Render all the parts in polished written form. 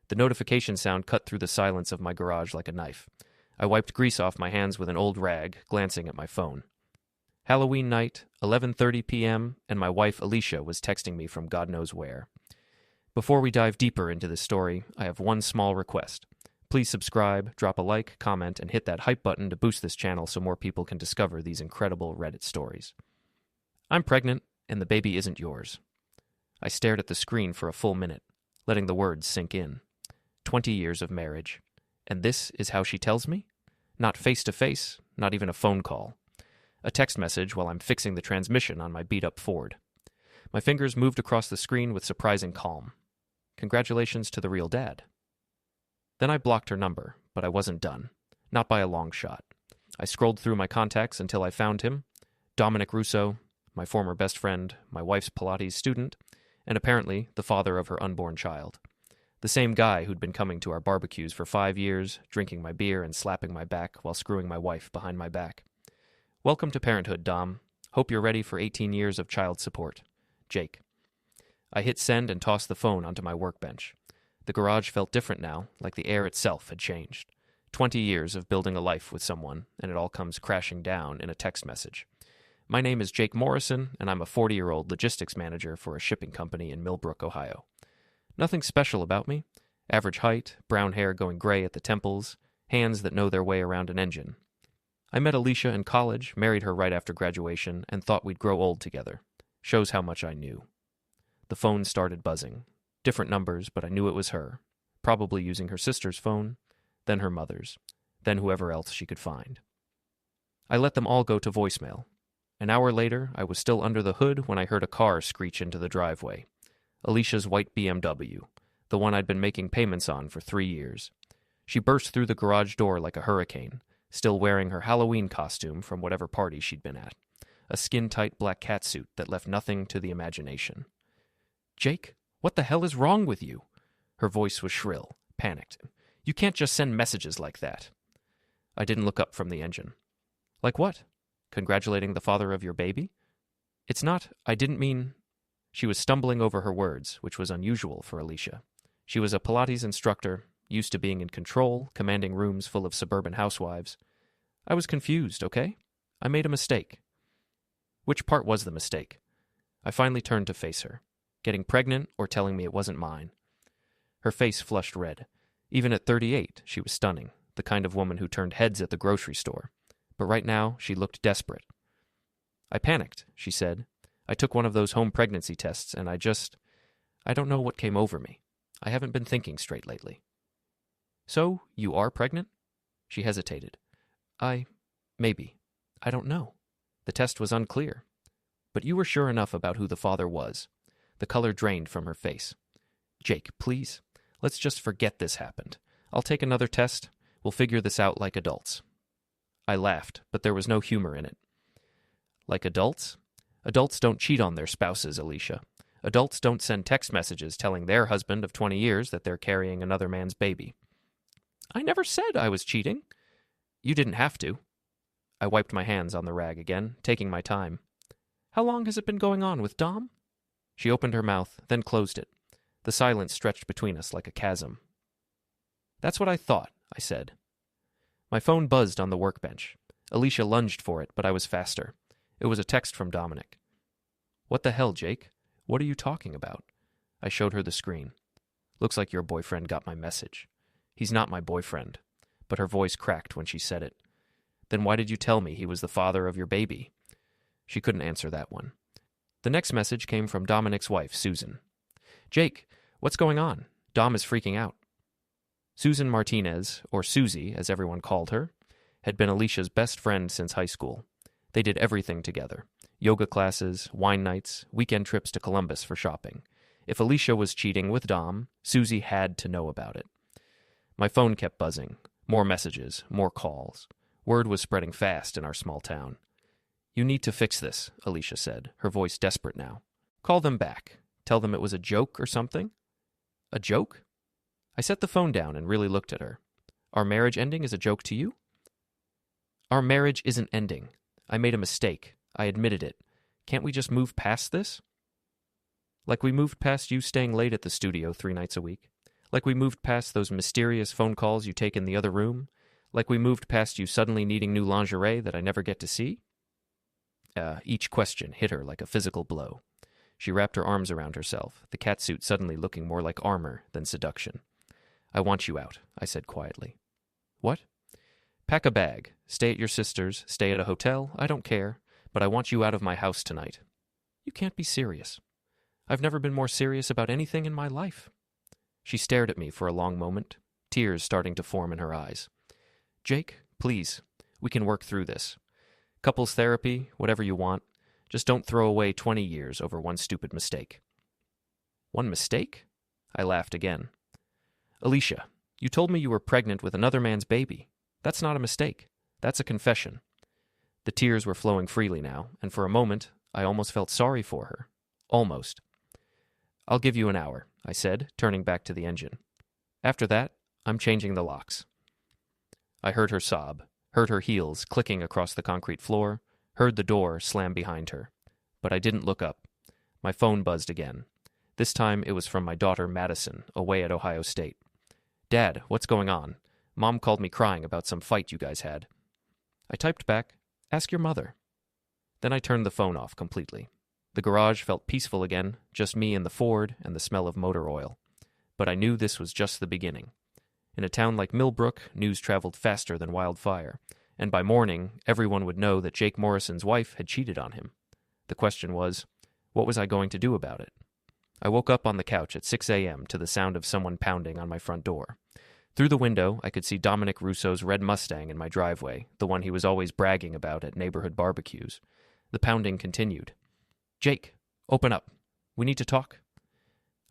The notification sound cut through the silence of my garage like a knife. I wiped grease off my hands with an old rag, glancing at my phone. Halloween night, 11:30 p.m., and my wife Alicia was texting me from God knows where. Before we dive deeper into this story, I have one small request. Please subscribe, drop a like, comment, and hit that hype button to boost this channel so more people can discover these incredible Reddit stories. I'm pregnant, and the baby isn't yours. I stared at the screen for a full minute, letting the words sink in. 20 years of marriage. And this is how she tells me? Not face-to-face, not even a phone call. A text message while I'm fixing the transmission on my beat-up Ford. My fingers moved across the screen with surprising calm. Congratulations to the real dad. Then I blocked her number, but I wasn't done. Not by a long shot. I scrolled through my contacts until I found him. Dominic Russo, my former best friend, my wife's Pilates student, and apparently the father of her unborn child. The same guy who'd been coming to our barbecues for 5 years, drinking my beer and slapping my back while screwing my wife behind my back. Welcome to parenthood, Dom. Hope you're ready for 18 years of child support. Jake. I hit send and tossed the phone onto my workbench. The garage felt different now, like the air itself had changed. 20 years of building a life with someone, and it all comes crashing down in a text message. My name is Jake Morrison, and I'm a 40-year-old logistics manager for a shipping company in Millbrook, Ohio. Nothing special about me. Average height, brown hair going gray at the temples, hands that know their way around an engine. I met Alicia in college, married her right after graduation, and thought we'd grow old together. Shows how much I knew. The phone started buzzing. Different numbers, but I knew it was her. Probably using her sister's phone, then her mother's, then whoever else she could find. I let them all go to voicemail. An hour later, I was still under the hood when I heard a car screech into the driveway. Alicia's white BMW, the one I'd been making payments on for 3 years. She burst through the garage door like a hurricane, still wearing her Halloween costume from whatever party she'd been at, a skin-tight black catsuit that left nothing to the imagination. "Jake, what the hell is wrong with you?" Her voice was shrill, panicked. "You can't just send messages like that." I didn't look up from the engine. "Like what? Congratulating the father of your baby?" "It's not, I didn't mean..." She was stumbling over her words, which was unusual for Alicia. She was a Pilates instructor, used to being in control, commanding rooms full of suburban housewives. "I was confused, okay? I made a mistake." Which part was the mistake? I finally turned to face her. Getting pregnant or telling me it wasn't mine? Her face flushed red. Even at 38, she was stunning, the kind of woman who turned heads at the grocery store. But right now, she looked desperate. "I panicked," she said. "I took one of those home pregnancy tests, and I don't know what came over me. I haven't been thinking straight lately." "So, you are pregnant?" She hesitated. Maybe. I don't know. The test was unclear. But you were sure enough about who the father was." The color drained from her face. "Jake, please, let's just forget this happened. I'll take another test. We'll figure this out like adults." I laughed, but there was no humor in it. "Like adults? Adults don't cheat on their spouses, Alicia. Adults don't send text messages telling their husband of 20 years that they're carrying another man's baby." "I never said I was cheating." "You didn't have to." I wiped my hands on the rag again, taking my time. "How long has it been going on with Dom?" She opened her mouth, then closed it. The silence stretched between us like a chasm. "That's what I thought," I said. My phone buzzed on the workbench. Alicia lunged for it, but I was faster. It was a text from Dominic. "What the hell, Jake? What are you talking about?" I showed her the screen. "Looks like your boyfriend got my message." "He's not my boyfriend." But her voice cracked when she said it. "Then why did you tell me he was the father of your baby?" She couldn't answer that one. The next message came from Dominic's wife, Susan. "Jake, what's going on? Dom is freaking out." Susan Martinez, or Susie as everyone called her, had been Alicia's best friend since high school. They did everything together. Yoga classes, wine nights, weekend trips to Columbus for shopping. If Alicia was cheating with Dom, Susie had to know about it. My phone kept buzzing. More messages, more calls. Word was spreading fast in our small town. "You need to fix this," Alicia said, her voice desperate now. "Call them back. Tell them it was a joke or something." "A joke?" I set the phone down and really looked at her. "Our marriage ending is a joke to you?" "Our marriage isn't ending. I made a mistake. I admitted it. Can't we just move past this?" "Like we moved past you staying late at the studio 3 nights a week. Like we moved past those mysterious phone calls you take in the other room? Like we moved past you suddenly needing new lingerie that I never get to see? Each question hit her like a physical blow. She wrapped her arms around herself, the catsuit suddenly looking more like armor than seduction. I want you out, I said quietly. What? Pack a bag. Stay at your sister's, stay at a hotel, I don't care, but I want you out of my house tonight. You can't be serious. I've never been more serious about anything in my life. She stared at me for a long moment, tears starting to form in her eyes. Jake, please, we can work through this. Couples therapy, whatever you want. Just don't throw away 20 years over one stupid mistake. One mistake? I laughed again. Alicia, you told me you were pregnant with another man's baby. That's not a mistake. That's a confession. The tears were flowing freely now, and for a moment, I almost felt sorry for her. Almost. I'll give you an hour, I said, turning back to the engine. After that, I'm changing the locks. I heard her sob, heard her heels clicking across the concrete floor, heard the door slam behind her. But I didn't look up. My phone buzzed again. This time it was from my daughter Madison, away at Ohio State. Dad, what's going on? Mom called me crying about some fight you guys had. I typed back, ask your mother. Then I turned the phone off completely. The garage felt peaceful again, just me and the Ford and the smell of motor oil. But I knew this was just the beginning. In a town like Millbrook, news traveled faster than wildfire, and by morning, everyone would know that Jake Morrison's wife had cheated on him. The question was, what was I going to do about it? I woke up on the couch at 6 a.m. to the sound of someone pounding on my front door. Through the window, I could see Dominic Russo's red Mustang in my driveway, the one he was always bragging about at neighborhood barbecues. The pounding continued. Jake, open up. We need to talk.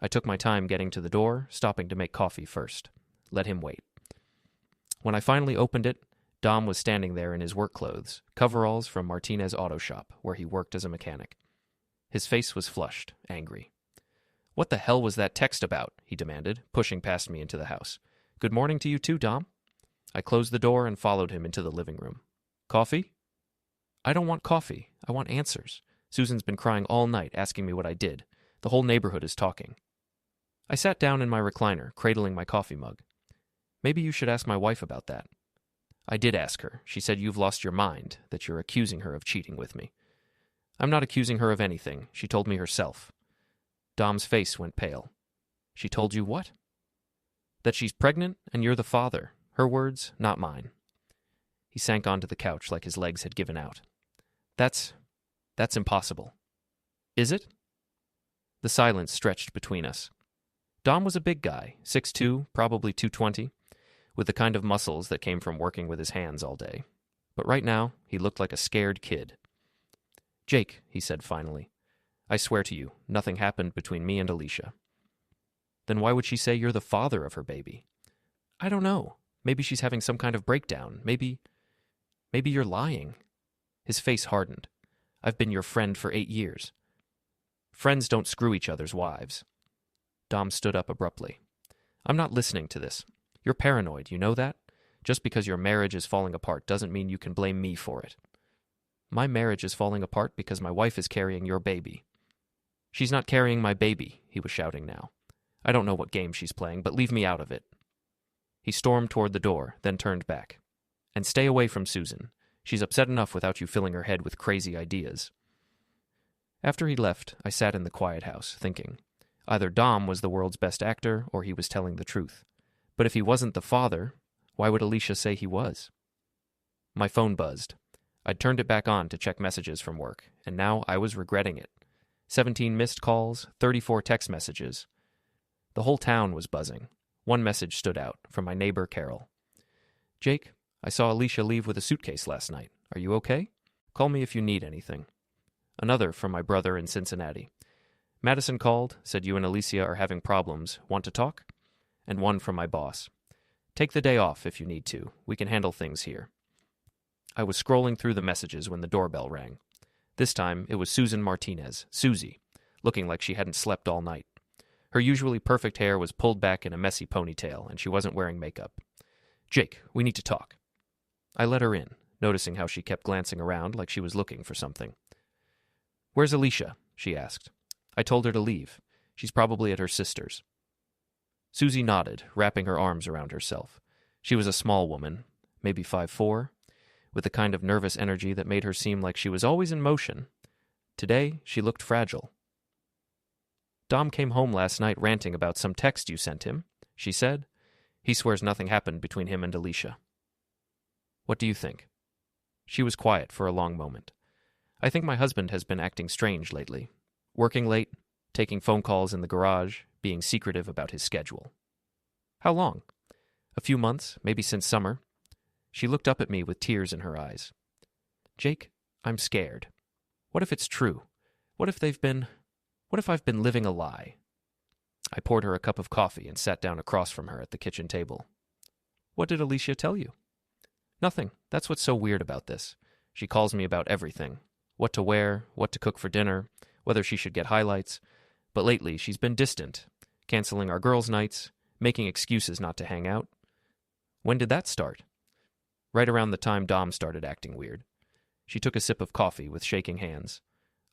I took my time getting to the door, stopping to make coffee first. Let him wait. When I finally opened it, Dom was standing there in his work clothes, coveralls from Martinez Auto Shop, where he worked as a mechanic. His face was flushed, angry. What the hell was that text about? He demanded, pushing past me into the house. Good morning to you too, Dom. I closed the door and followed him into the living room. Coffee? I don't want coffee. I want answers. Susan's been crying all night, asking me what I did. The whole neighborhood is talking. I sat down in my recliner, cradling my coffee mug. Maybe you should ask my wife about that. I did ask her. She said you've lost your mind, that you're accusing her of cheating with me. I'm not accusing her of anything. She told me herself. Dom's face went pale. She told you what? That she's pregnant and you're the father. Her words, not mine. He sank onto the couch like his legs had given out. That's impossible. Is it? The silence stretched between us. Dom was a big guy, 6'2", probably 220, with the kind of muscles that came from working with his hands all day. But right now, he looked like a scared kid. Jake, he said finally, I swear to you, nothing happened between me and Alicia. Then why would she say you're the father of her baby? I don't know. Maybe she's having some kind of breakdown. Maybe you're lying. His face hardened. I've been your friend for 8 years. Friends don't screw each other's wives. Dom stood up abruptly. I'm not listening to this. You're paranoid, you know that? Just because your marriage is falling apart doesn't mean you can blame me for it. My marriage is falling apart because my wife is carrying your baby. She's not carrying my baby, he was shouting now. I don't know what game she's playing, but leave me out of it. He stormed toward the door, then turned back. And stay away from Susan. She's upset enough without you filling her head with crazy ideas. After he left, I sat in the quiet house, thinking. Either Dom was the world's best actor, or he was telling the truth. But if he wasn't the father, why would Alicia say he was? My phone buzzed. I'd turned it back on to check messages from work, and now I was regretting it. 17 missed calls, 34 text messages. The whole town was buzzing. One message stood out, from my neighbor Carol. Jake, I saw Alicia leave with a suitcase last night. Are you okay? Call me if you need anything. Another from my brother in Cincinnati. Madison called, said you and Alicia are having problems. Want to talk? And one from my boss. Take the day off if you need to. We can handle things here. I was scrolling through the messages when the doorbell rang. This time, it was Susan Martinez, Susie, looking like she hadn't slept all night. Her usually perfect hair was pulled back in a messy ponytail, and she wasn't wearing makeup. Jake, we need to talk. I let her in, noticing how she kept glancing around like she was looking for something. Where's Alicia? She asked. I told her to leave. She's probably at her sister's. Susie nodded, wrapping her arms around herself. She was a small woman, maybe 5'4", with the kind of nervous energy that made her seem like she was always in motion. Today, she looked fragile. "Dom came home last night ranting about some text you sent him," she said. "He swears nothing happened between him and Alicia." "What do you think?" She was quiet for a long moment. "I think my husband has been acting strange lately. Working late, taking phone calls in the garage, being secretive about his schedule." "How long?" "A few months, maybe since summer." She looked up at me with tears in her eyes. "Jake, I'm scared. What if it's true? What if I've been living a lie?" I poured her a cup of coffee and sat down across from her at the kitchen table. "What did Alicia tell you?" "Nothing. That's what's so weird about this. She calls me about everything. What to wear, what to cook for dinner, whether she should get highlights. But lately she's been distant, canceling our girls' nights, making excuses not to hang out." "When did that start?" "Right around the time Dom started acting weird." She took a sip of coffee with shaking hands.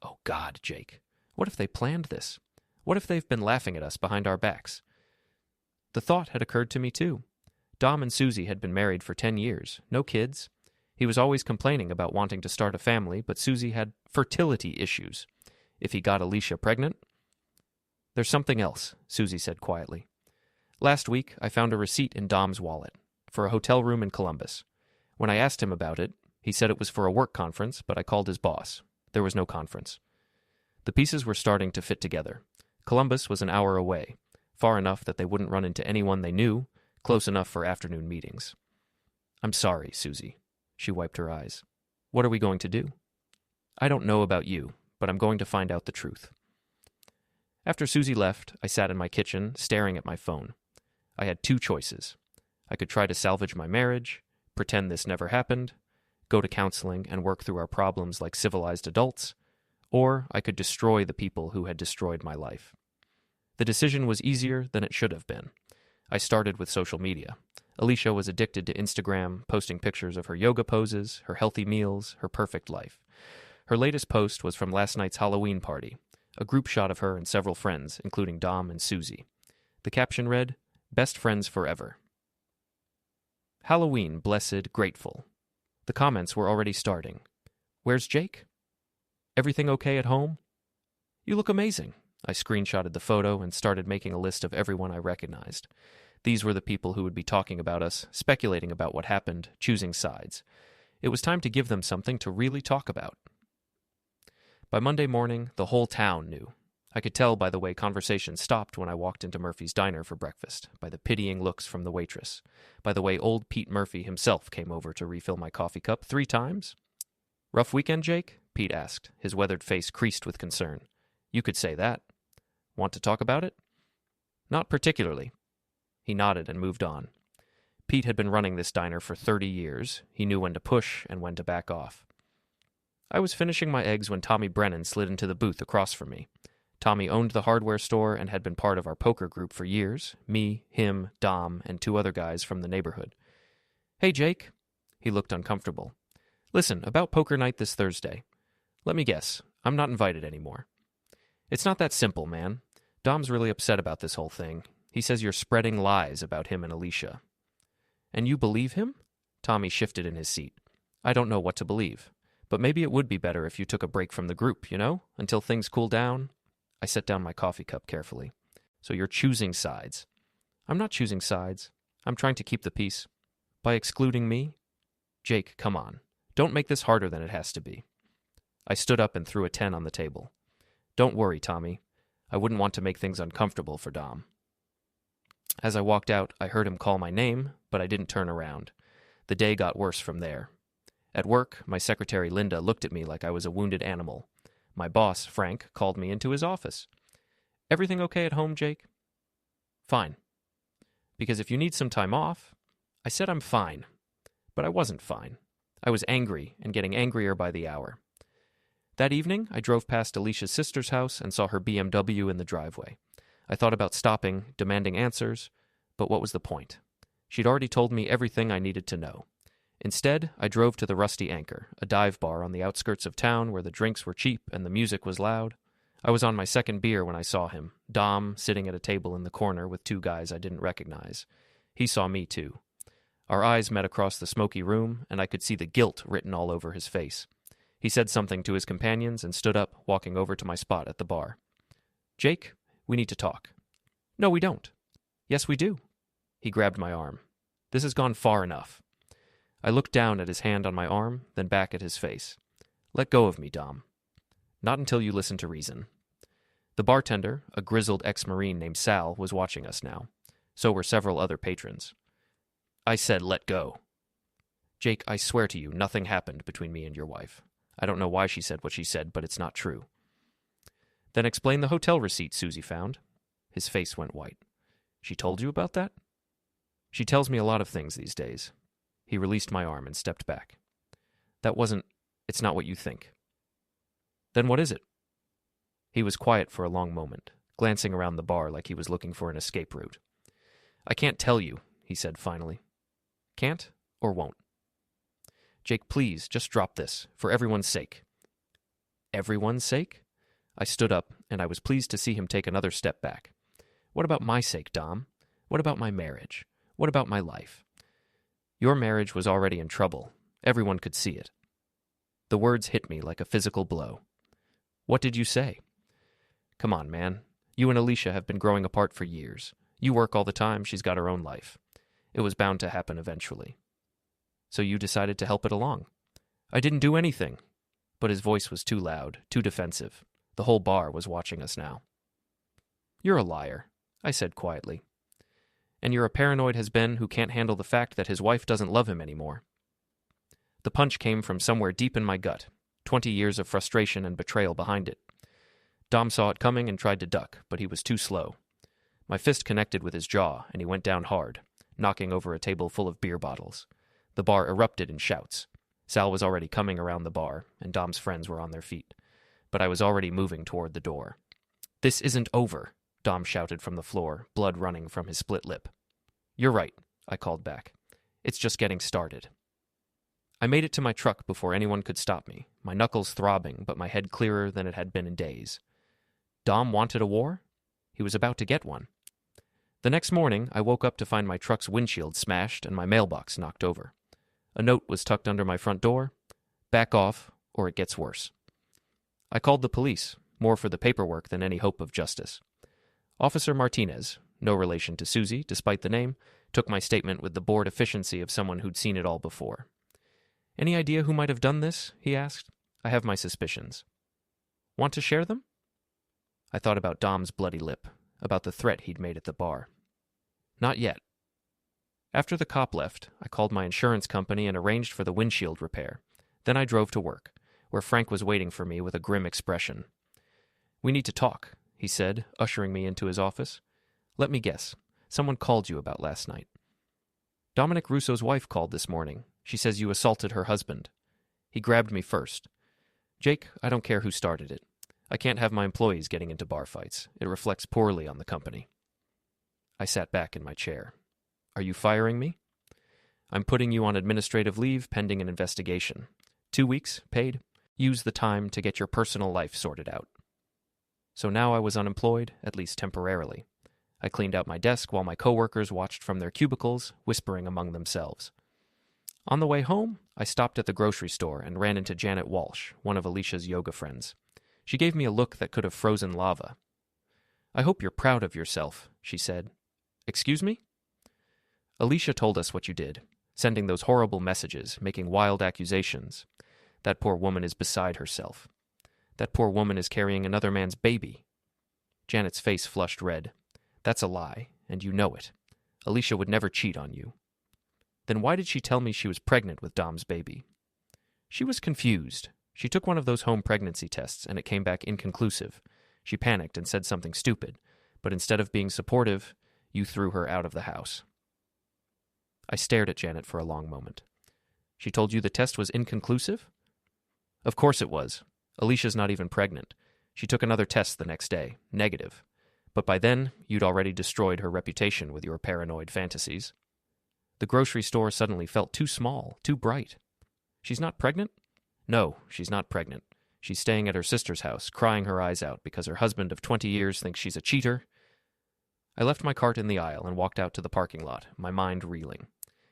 "Oh God, Jake. What if they planned this? What if they've been laughing at us behind our backs?" The thought had occurred to me too. Dom and Susie had been married for 10 years, no kids. He was always complaining about wanting to start a family, but Susie had fertility issues. If he got Alicia pregnant? "There's something else," Susie said quietly. "Last week, I found a receipt in Dom's wallet for a hotel room in Columbus. When I asked him about it, he said it was for a work conference, but I called his boss. There was no conference." The pieces were starting to fit together. Columbus was an hour away, far enough that they wouldn't run into anyone they knew, close enough for afternoon meetings. "I'm sorry, Susie." She wiped her eyes. "What are we going to do?" "I don't know about you, but I'm going to find out the truth." After Susie left, I sat in my kitchen, staring at my phone. I had two choices. I could try to salvage my marriage, pretend this never happened, go to counseling and work through our problems like civilized adults, or I could destroy the people who had destroyed my life. The decision was easier than it should have been. I started with social media. Alicia was addicted to Instagram, posting pictures of her yoga poses, her healthy meals, her perfect life. Her latest post was from last night's Halloween party, a group shot of her and several friends, including Dom and Susie. The caption read, "Best friends forever." Halloween, blessed, grateful. The comments were already starting. "Where's Jake?" "Everything okay at home?" "You look amazing." I screenshotted the photo and started making a list of everyone I recognized. These were the people who would be talking about us, speculating about what happened, choosing sides. It was time to give them something to really talk about. By Monday morning, the whole town knew. I could tell by the way conversation stopped when I walked into Murphy's diner for breakfast, by the pitying looks from the waitress, by the way old Pete Murphy himself came over to refill my coffee cup 3 times. "Rough weekend, Jake?" Pete asked, his weathered face creased with concern. "You could say that. Want to talk about it?" "Not particularly." He nodded and moved on. Pete had been running this diner for 30 years. He knew when to push and when to back off. I was finishing my eggs when Tommy Brennan slid into the booth across from me. Tommy owned the hardware store and had been part of our poker group for years. Me, him, Dom, and 2 other guys from the neighborhood. "Hey, Jake." He looked uncomfortable. "Listen, about poker night this Thursday. Let me guess, I'm not invited anymore." "It's not that simple, man. Dom's really upset about this whole thing. He says you're spreading lies about him and Alicia." "And you believe him?" Tommy shifted in his seat. "I don't know what to believe. But maybe it would be better if you took a break from the group, until things cool down." I set down my coffee cup carefully. "So you're choosing sides." "I'm not choosing sides. I'm trying to keep the peace." "By excluding me?" "Jake, come on. Don't make this harder than it has to be." I stood up and threw a 10 on the table. "Don't worry, Tommy. I wouldn't want to make things uncomfortable for Dom." As I walked out, I heard him call my name, but I didn't turn around. The day got worse from there. At work, my secretary Linda looked at me like I was a wounded animal. My boss, Frank, called me into his office. "Everything okay at home, Jake?" "Fine." "Because if you need some time off..." I said I'm fine. But I wasn't fine. I was angry and getting angrier by the hour. That evening, I drove past Alicia's sister's house and saw her BMW in the driveway. I thought about stopping, demanding answers, but what was the point? She'd already told me everything I needed to know. Instead, I drove to the Rusty Anchor, a dive bar on the outskirts of town where the drinks were cheap and the music was loud. I was on my second beer when I saw him, Dom sitting at a table in the corner with two guys I didn't recognize. He saw me too. Our eyes met across the smoky room, and I could see the guilt written all over his face. He said something to his companions and stood up, walking over to my spot at the bar. "Jake, we need to talk." "No, we don't." "Yes, we do." He grabbed my arm. "This has gone far enough." I looked down at his hand on my arm, then back at his face. "Let go of me, Dom." "Not until you listen to reason." The bartender, a grizzled ex-Marine named Sal, was watching us now. So were several other patrons. "I said let go." "Jake, I swear to you, nothing happened between me and your wife. I don't know why she said what she said, but it's not true." "Then explain the hotel receipt Susie found." His face went white. "She told you about that?" "She tells me a lot of things these days." He released my arm and stepped back. It's not what you think." "Then what is it?" He was quiet for a long moment, glancing around the bar like he was looking for an escape route. "I can't tell you," he said finally. "Can't or won't?" "Jake, please, just drop this, for everyone's sake." "Everyone's sake?" I stood up, and I was pleased to see him take another step back. "What about my sake, Dom? What about my marriage? What about my life?" "Your marriage was already in trouble. Everyone could see it." The words hit me like a physical blow. "What did you say?" "Come on, man. You and Alicia have been growing apart for years. You work all the time, she's got her own life. It was bound to happen eventually. So you decided to help it along." "I didn't do anything." But his voice was too loud, too defensive. The whole bar was watching us now. "You're a liar," I said quietly. "And you're a paranoid has-been who can't handle the fact that his wife doesn't love him anymore." The punch came from somewhere deep in my gut, 20 years of frustration and betrayal behind it. Dom saw it coming and tried to duck, but he was too slow. My fist connected with his jaw, and he went down hard, knocking over a table full of beer bottles. The bar erupted in shouts. Sal was already coming around the bar, and Dom's friends were on their feet. But I was already moving toward the door. "This isn't over," Dom shouted from the floor, blood running from his split lip. "You're right," I called back. "It's just getting started." I made it to my truck before anyone could stop me, my knuckles throbbing, but my head clearer than it had been in days. Dom wanted a war? He was about to get one. The next morning, I woke up to find my truck's windshield smashed and my mailbox knocked over. A note was tucked under my front door: "Back off, or it gets worse." I called the police, more for the paperwork than any hope of justice. Officer Martinez, no relation to Susie, despite the name, took my statement with the bored efficiency of someone who'd seen it all before. "Any idea who might have done this?" he asked. "I have my suspicions." "Want to share them?" I thought about Dom's bloody lip, about the threat he'd made at the bar. "Not yet." After the cop left, I called my insurance company and arranged for the windshield repair. Then I drove to work, where Frank was waiting for me with a grim expression. "We need to talk," he said, ushering me into his office. "Let me guess. Someone called you about last night." "Dominic Russo's wife called this morning. She says you assaulted her husband." He grabbed me first. "Jake, I don't care who started it. I can't have my employees getting into bar fights. It reflects poorly on the company." I sat back in my chair. "Are you firing me?" "I'm putting you on administrative leave pending an investigation. 2 weeks, paid. Use the time to get your personal life sorted out." So now I was unemployed, at least temporarily. I cleaned out my desk while my coworkers watched from their cubicles, whispering among themselves. On the way home, I stopped at the grocery store and ran into Janet Walsh, one of Alicia's yoga friends. She gave me a look that could have frozen lava. "I hope you're proud of yourself," she said. "Excuse me?" "Alicia told us what you did, sending those horrible messages, making wild accusations. That poor woman is beside herself. That poor woman is carrying another man's baby." Janet's face flushed red. "That's a lie, and you know it. Alicia would never cheat on you." "Then why did she tell me she was pregnant with Dom's baby?" "She was confused. She took one of those home pregnancy tests, and it came back inconclusive. She panicked and said something stupid, but instead of being supportive, you threw her out of the house." I stared at Janet for a long moment. "She told you the test was inconclusive?" "Of course it was. Alicia's not even pregnant. She took another test the next day, negative. But by then, you'd already destroyed her reputation with your paranoid fantasies." The grocery store suddenly felt too small, too bright. "She's not pregnant?" "No, she's not pregnant. She's staying at her sister's house, crying her eyes out because her husband of 20 years thinks she's a cheater. I left my cart in the aisle and walked out to the parking lot, my mind reeling.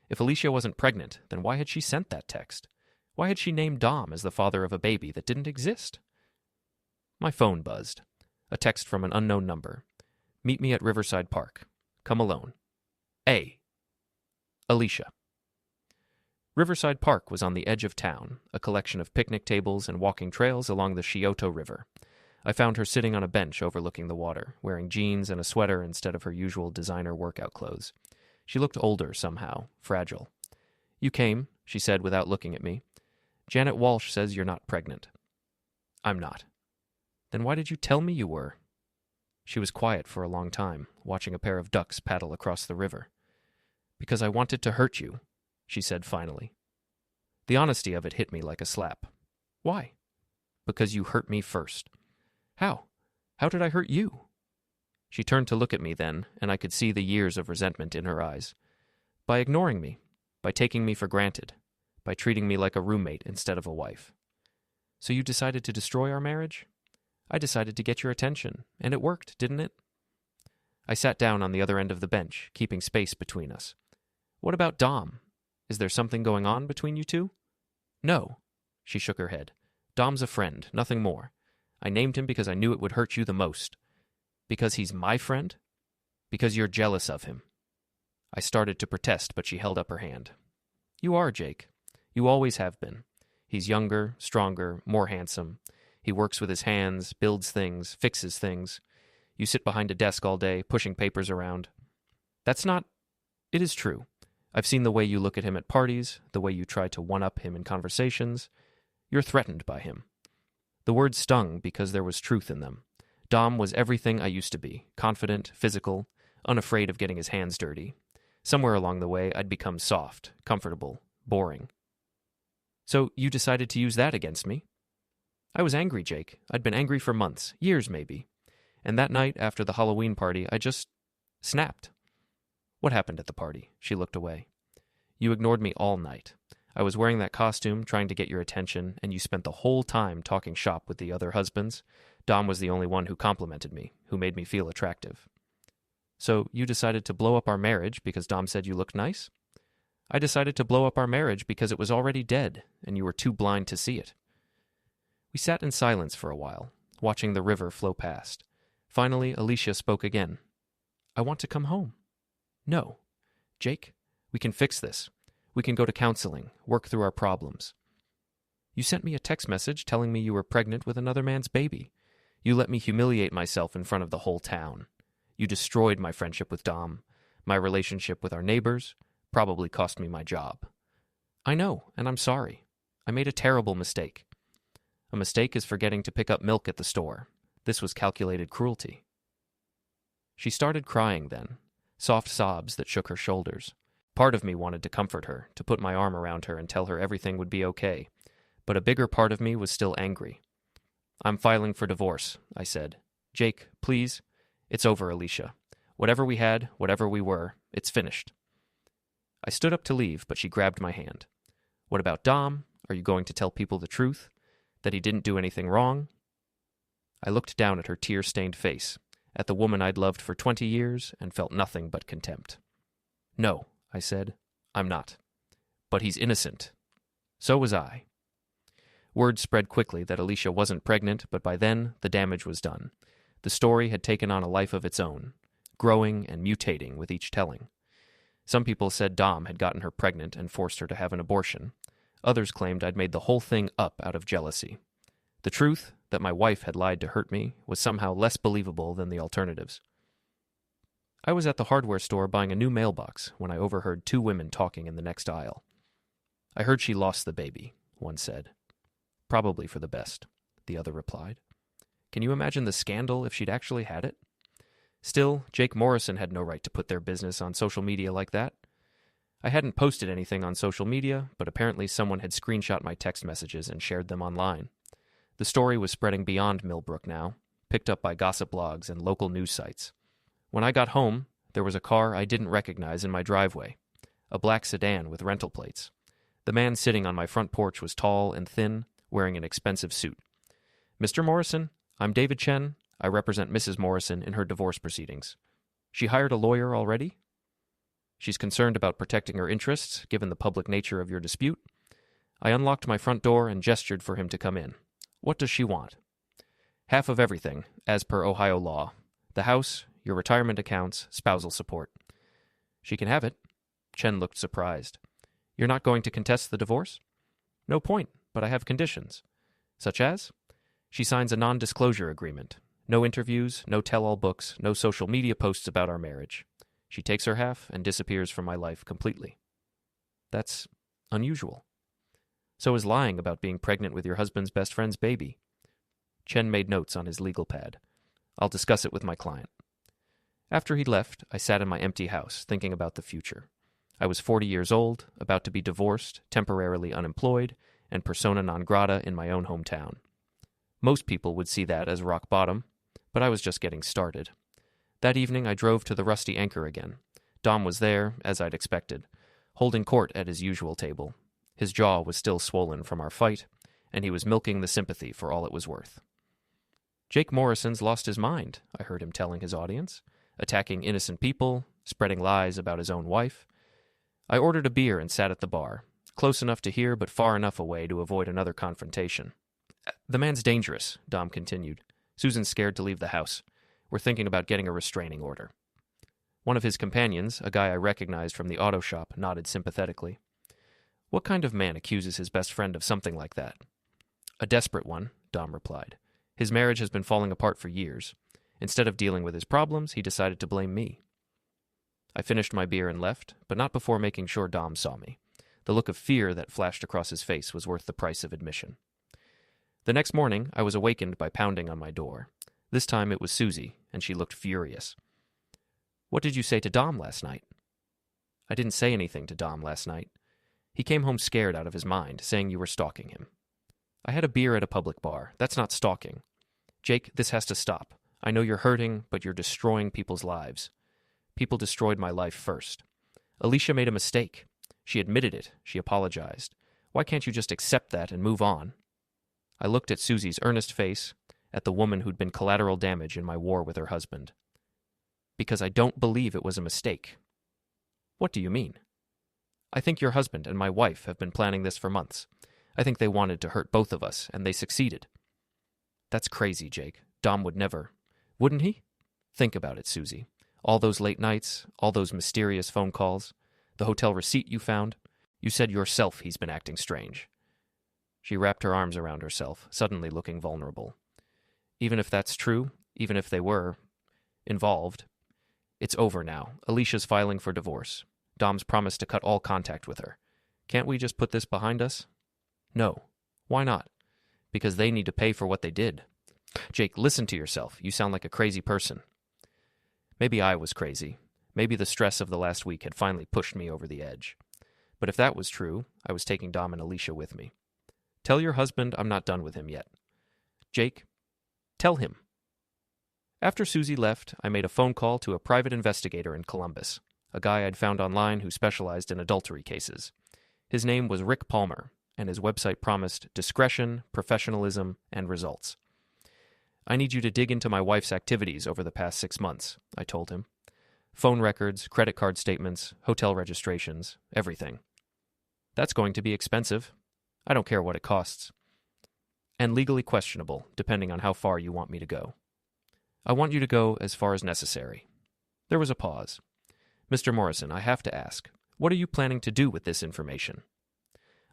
If Alicia wasn't pregnant, then why had she sent that text? Why had she named Dom as the father of a baby that didn't exist? My phone buzzed. A text from an unknown number. Meet me at Riverside Park. Come alone. A. Alicia. Riverside Park was on the edge of town, a collection of picnic tables and walking trails along the Scioto River. I found her sitting on a bench overlooking the water, wearing jeans and a sweater instead of her usual designer workout clothes. She looked older somehow, fragile. You came, she said without looking at me. Janet Walsh says you're not pregnant. I'm not. Then why did you tell me you were? She was quiet for a long time, watching a pair of ducks paddle across the river. Because I wanted to hurt you, she said finally. The honesty of it hit me like a slap. Why? Because you hurt me first. How? How did I hurt you? She turned to look at me then, and I could see the years of resentment in her eyes. By ignoring me, by taking me for granted, by treating me like a roommate instead of a wife. So you decided to destroy our marriage? I decided to get your attention, and it worked, didn't it? I sat down on the other end of the bench, keeping space between us. What about Dom? Is there something going on between you two? No. She shook her head. Dom's a friend, nothing more. I named him because I knew it would hurt you the most. Because he's my friend? Because you're jealous of him. I started to protest, but she held up her hand. You are, Jake. You always have been. He's younger, stronger, more handsome. He works with his hands, builds things, fixes things. You sit behind a desk all day, pushing papers around. That's not... It is true. I've seen the way you look at him at parties, the way you try to one-up him in conversations. You're threatened by him. The words stung because there was truth in them. Dom was everything I used to be, confident, physical, unafraid of getting his hands dirty. Somewhere along the way, I'd become soft, comfortable, boring. So you decided to use that against me? I was angry, Jake. I'd been angry for months, years maybe. And that night, after the Halloween party, I just snapped. What happened at the party? She looked away. You ignored me all night. I was wearing that costume, trying to get your attention, and you spent the whole time talking shop with the other husbands. Dom was the only one who complimented me, who made me feel attractive. So you decided to blow up our marriage because Dom said you looked nice? I decided to blow up our marriage because it was already dead, and you were too blind to see it. We sat in silence for a while, watching the river flow past. Finally, Alicia spoke again. I want to come home. No. Jake, we can fix this. We can go to counseling, work through our problems. You sent me a text message telling me you were pregnant with another man's baby. You let me humiliate myself in front of the whole town. You destroyed my friendship with Dom, my relationship with our neighbors, probably cost me my job. I know, and I'm sorry. I made a terrible mistake. A mistake is forgetting to pick up milk at the store. This was calculated cruelty. She started crying then, soft sobs that shook her shoulders. Part of me wanted to comfort her, to put my arm around her and tell her everything would be okay. But a bigger part of me was still angry. I'm filing for divorce, I said. Jake, please. It's over, Alicia. Whatever we had, whatever we were, it's finished. I stood up to leave, but she grabbed my hand. What about Dom? Are you going to tell people the truth? That he didn't do anything wrong? I looked down at her tear-stained face, at the woman I'd loved for 20 years and felt nothing but contempt. No, I said, I'm not. But he's innocent. So was I. Word spread quickly that Alicia wasn't pregnant, but by then the damage was done. The story had taken on a life of its own, growing and mutating with each telling. Some people said Dom had gotten her pregnant and forced her to have an abortion. Others claimed I'd made the whole thing up out of jealousy. The truth, that my wife had lied to hurt me, was somehow less believable than the alternatives. I was at the hardware store buying a new mailbox when I overheard two women talking in the next aisle. I heard she lost the baby, one said. Probably for the best, the other replied. Can you imagine the scandal if she'd actually had it? Still, Jake Morrison had no right to put their business on social media like that. I hadn't posted anything on social media, but apparently someone had screenshot my text messages and shared them online. The story was spreading beyond Millbrook now, picked up by gossip blogs and local news sites. When I got home, there was a car I didn't recognize in my driveway, a black sedan with rental plates. The man sitting on my front porch was tall and thin, wearing an expensive suit. Mr. Morrison, I'm David Chen. I represent Mrs. Morrison in her divorce proceedings. She hired a lawyer already? She's concerned about protecting her interests, given the public nature of your dispute. I unlocked my front door and gestured for him to come in. What does she want? Half of everything, as per Ohio law. The house, your retirement accounts, spousal support. She can have it. Chen looked surprised. You're not going to contest the divorce? No point, but I have conditions. Such as? She signs a non-disclosure agreement. No interviews, no tell-all books, no social media posts about our marriage. She takes her half and disappears from my life completely. That's unusual. So is lying about being pregnant with your husband's best friend's baby. Chen made notes on his legal pad. I'll discuss it with my client. After he left, I sat in my empty house, thinking about the future. I was 40 years old, about to be divorced, temporarily unemployed, and persona non grata in my own hometown. Most people would see that as rock bottom, but I was just getting started. That evening, I drove to the Rusty Anchor again. Dom was there, as I'd expected, holding court at his usual table. His jaw was still swollen from our fight, and he was milking the sympathy for all it was worth. Jake Morrison's lost his mind, I heard him telling his audience, attacking innocent people, spreading lies about his own wife. I ordered a beer and sat at the bar, close enough to hear but far enough away to avoid another confrontation. The man's dangerous, Dom continued. Susan's scared to leave the house. We're thinking about getting a restraining order. One of his companions, a guy I recognized from the auto shop, nodded sympathetically. What kind of man accuses his best friend of something like that? A desperate one, Dom replied. His marriage has been falling apart for years. Instead of dealing with his problems, he decided to blame me. I finished my beer and left, but not before making sure Dom saw me. The look of fear that flashed across his face was worth the price of admission. The next morning, I was awakened by pounding on my door. This time it was Susie, and she looked furious. What did you say to Dom last night? I didn't say anything to Dom last night. He came home scared out of his mind, saying you were stalking him. I had a beer at a public bar. That's not stalking. Jake, this has to stop. I know you're hurting, but you're destroying people's lives. People destroyed my life first. Alicia made a mistake. She admitted it. She apologized. Why can't you just accept that and move on? I looked at Susie's earnest face, at the woman who'd been collateral damage in my war with her husband. Because I don't believe it was a mistake. What do you mean? I think your husband and my wife have been planning this for months. I think they wanted to hurt both of us, and they succeeded. That's crazy, Jake. Dom would never. Wouldn't he? Think about it, Susie. All those late nights, all those mysterious phone calls, the hotel receipt you found. You said yourself he's been acting strange. She wrapped her arms around herself, suddenly looking vulnerable. Even if that's true, even if they were involved, it's over now. Alicia's filing for divorce. Dom's promised to cut all contact with her. Can't we just put this behind us? No. Why not? Because they need to pay for what they did. Jake, listen to yourself. You sound like a crazy person. Maybe I was crazy. Maybe the stress of the last week had finally pushed me over the edge. But if that was true, I was taking Dom and Alicia with me. Tell your husband I'm not done with him yet. Jake, tell him. After Susie left, I made a phone call to a private investigator in Columbus, a guy I'd found online who specialized in adultery cases. His name was Rick Palmer, and his website promised discretion, professionalism, and results. I need you to dig into my wife's activities over the past 6 months, I told him. Phone records, credit card statements, hotel registrations, everything. That's going to be expensive. I don't care what it costs. And legally questionable, depending on how far you want me to go. I want you to go as far as necessary. There was a pause. Mr. Morrison, I have to ask, what are you planning to do with this information?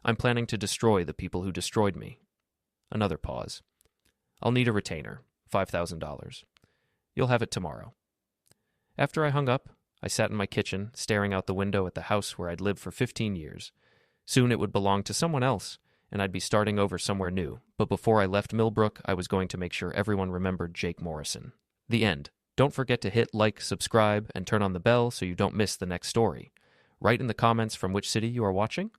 I'm planning to destroy the people who destroyed me. Another pause. I'll need a retainer, $5,000. You'll have it tomorrow. After I hung up, I sat in my kitchen, staring out the window at the house where I'd lived for 15 years. Soon it would belong to someone else, and I'd be starting over somewhere new. But before I left Millbrook, I was going to make sure everyone remembered Jake Morrison. The end. Don't forget to hit like, subscribe, and turn on the bell so you don't miss the next story. Write in the comments from which city you are watching.